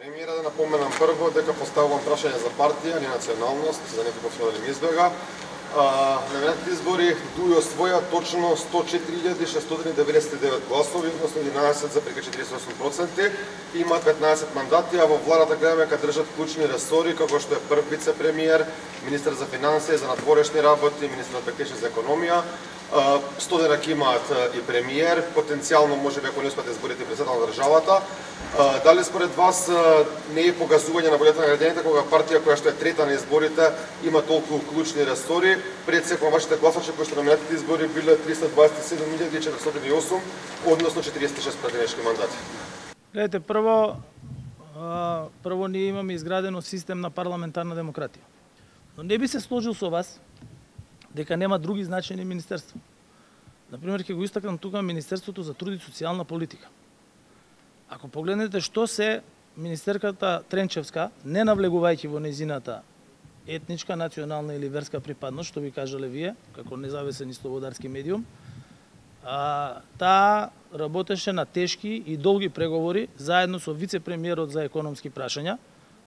Премиера да напоменам прво дека поставувам прашање за партија, не националност, за некој што да ми избега. На минатите избори ДУИ освоја точно 104.699 гласови, односно 11,48%. Има 15 мандати, а во владата гледаме дека држат клучни ресори, како што е прв вице-премиер, министер за финансии, за надворешни работи, министер за економија. 100 дена ќе имаат и премиер, потенцијално можеби ако не успеат да изборите председател на државата. Дали според вас не е погазување на волјата на граѓаните кога партија која што е трета на изборите има толку клучни ресори, пред секој вашите гласачи кои што на минатите избори биле 327.408, односно 46 претенешки мандати? Гледайте, прво ние имаме изградено систем на парламентарна демократија. Но не би се сложил со вас дека нема други значајни министерства. Например, ќе го истакнам тука Министерството за труд и социјална политика. Ако погледнете што се министерката Тренчевска, не навлегувајќи во нејзината етничка, национална или верска припадност, што би кажале вие, како независен и слободарски медиум, таа работеше на тешки и долги преговори заедно со вице-премиерот за економски прашања,